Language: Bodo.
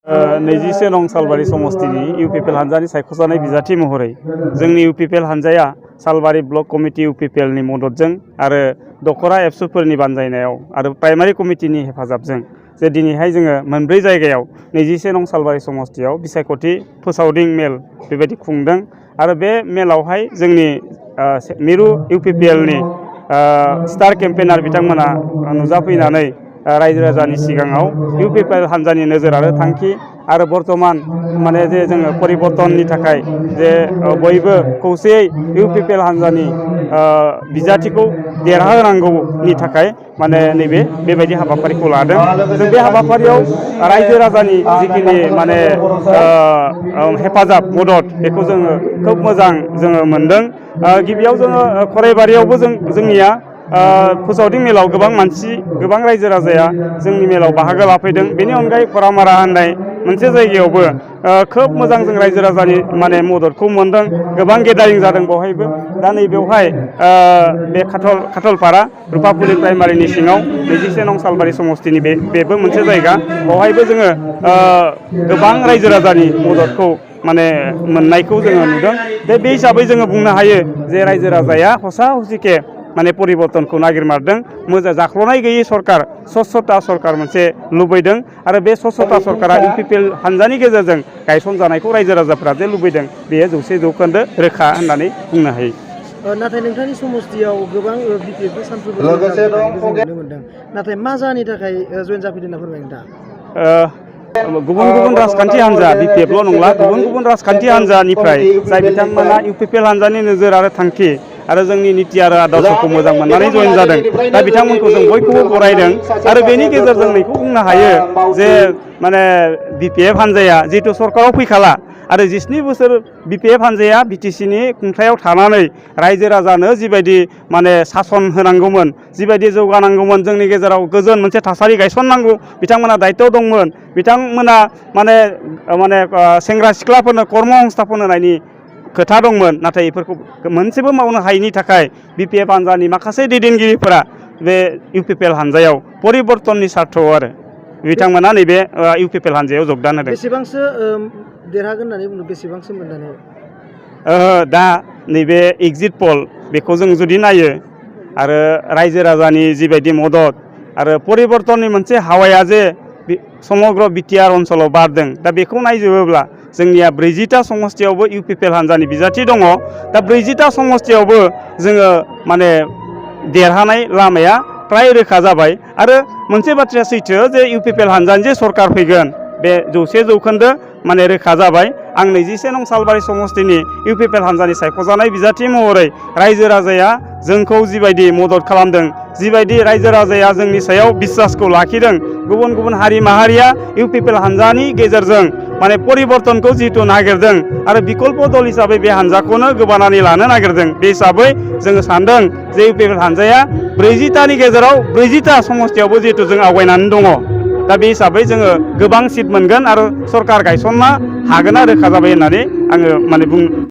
नैजिसे नं सालबारि समस्तिनि इउपिपिएल हानजानि सायख'जानाय बिजाथि महरै जोंनि इउपिपिएल हानजाया सालबारि ब्लक कमिटि इउपिपिएलनि मददजों आरो दखरा एबसुफोरनि बानजायनायाव आरो प्राइमारि कमिटिनि हेफाजाबजों जे दिनैहाय जोङो मोनब्रै जायगायाव नैजिसे नं सालबारि समस्तियाव बिसायख'थि फोसावदिं मेल बेबायदि खुंदों आरो बे मेलावहाय जोंनि मिरु इउपिपिएलनि स्टार केम्पेनार बिथांमोना नुजाफैनानै रायजो राजानि सिगाङाव इउपिपिएल हानजानि नोजोर आरो थांखि आरो बर्तमान माने जे जोङो परिबर्तननि थाखाय जे बयबो खौसेयै इउपिपिएल हानजानि बिजाथिखौ देरहाहोनांगौनि थाखाय माने नैबे बेबायदि हाबाफारिखौ लादों। जों बे हाबाफारियाव रायजो राजानि जिखिनि माने हेफाजाब मदद बेखौ जोङो खोब मोजां जोङो मोनदों। गिबियाव जोङो खराइबारियावबो जोंनिया फोसावदिं मेलाव गोबां मानसि गोबां रायजो राजाया जोंनि मेलाव बाहागो लाफैदों। बेनि अनगायै खरामारा होननाय मोनसे जायगायावबो खोब मोजां जों रायजो राजानि माने मददखौ मोनदों। गोबां गेदारिं जादों बेवहायबो। दा नैबेवहाय बे खाथलपारा रुपापुलि प्राइमारिनि सिङाव नैजिसे नं सालबारि समस्तिनि बेबो मोनसे जायगा। बेवहायबो जोङो गोबां रायजो राजानि मददखौ माने मोननायखौ जोङो नुदों। बे हिसाबै जोङो बुंनो हायो जे रायजो राजाया हसा हसिके माने परिबर्तनखौ नागिरमारदों। मोजां जाख्ल'नाय गैयै सरकार स्वच्छता सरकार मोनसे लुबैदों आरो बे स्वच्छता सरकारा इउपिपिएल हानजानि गेजेरजों गायसनजानायखौ रायजो राजाफ्रा जे लुबैदों बेयो 100% रोखा होननानै बुंनो हायो। नाथाय नोंथांनि समस्तियाव गोबां बिपिएफबो सानफ्रोमबो नुनो मोनदों। नाथाय मा जाहोननि थाखाय जयेन जाफैदों होनना फोरमाय नोंथाङा? गुबुन गुबुन राजखान्थि हान्जा बिपिएफल' नंला गुबुन गुबुन राजखान्थि हान्जानिफ्राय जाय बिथांमोना इउपिपिएल हान्जानि नोजोर आरो थांखि आरो जोंनि निति आरो आदर्शखौ मोजां मोननानै जयेन जादों। दा बिथांमोनखौ जों बयखौबो बरायदों आरो बेनि गेजेरजों नैखौ बुंनो हायो जे माने बिपिएफ हान्जाया जिहेतु सरकाराव फैखाला आरो 17 बोसोर बिपिएफ हान्जाया बिटिसिनि खुंथायाव थानानै रायजो राजानो जिबायदि माने सासन होनांगौमोन जिबायदि जौगानांगौमोन जोंनि गेजेराव गोजोन मोनसे थासारि गायसननांगौ बिथांमोना दायित्व दंमोन। बिथांमोना माने सेंग्रा सिख्लाफोरनो कर्म संस्थापन होनायनि खोथा दंमोन। नाथाय बेफोरखौ मोनसेबो मावनो हायैनि थाखाय बिपिएफ हानजानि माखासे दैदेनगिरिफोरा बे इउपिपिएल हानजायाव परिबर्तननि सार्थआव आरो बिथांमोना नैबे इउपिपिएल हानजायाव जगदान होदों। बेसेबांसो देरहागोन होननानै बुंदों? बेसेबांसो मोननानै? दा नैबे एग्जिट पल बेखौ जों जुदि नायो आरो रायजो राजानि जिबायदि मदद आरो परिबर्तननि मोनसे हावाया जे समग्र बिटिआर ओनसोलाव बारदों दा बेखौ नायजोबोब्ला जोंनिया 40टा समस्तियावबो इउपिपिएल हानजानि बिजाथि दङ। दा 40टा समस्तियावबो जोङो माने देरहानाय लामाया प्राय रोखा जाबाय आरो मोनसे बाथ्राया सैथो जे इउपिपिएल हानजानि जे सरकार फैगोन बे 100% माने रोखा जाबाय। आं 27 नं सालबारि समस्तिनि इउपिपिएल हानजानि सायख'जानाय बिजाथि महरै रायजो राजाया जोंखौ जिबायदि मदद खालामदों जिबायदि रायजो राजाया जोंनि सायाव बिश्वासखौ लाखिदों गुबुन गुबुन हारि माहारिया इउपिपिएल हानजानि गेजेरजों माने परिबर्तनखौ जिहेतु नागिरदों आरो बिकल्प दल हिसाबै बे हानजाखौनो गोबानानै लानो नागिरदों। बे हिसाबै जोङो सानदों जे इउपिपिएल हानजाया 40टानि गेजेराव 40टा समस्तियावबो जिहेतु जों आवगायनानै दङ। दा बे हिसाबै जोङो गोबां सिट मोनगोन आरो सरकार गायसननो हागोना रोखा जाबाय होननानै आङो माने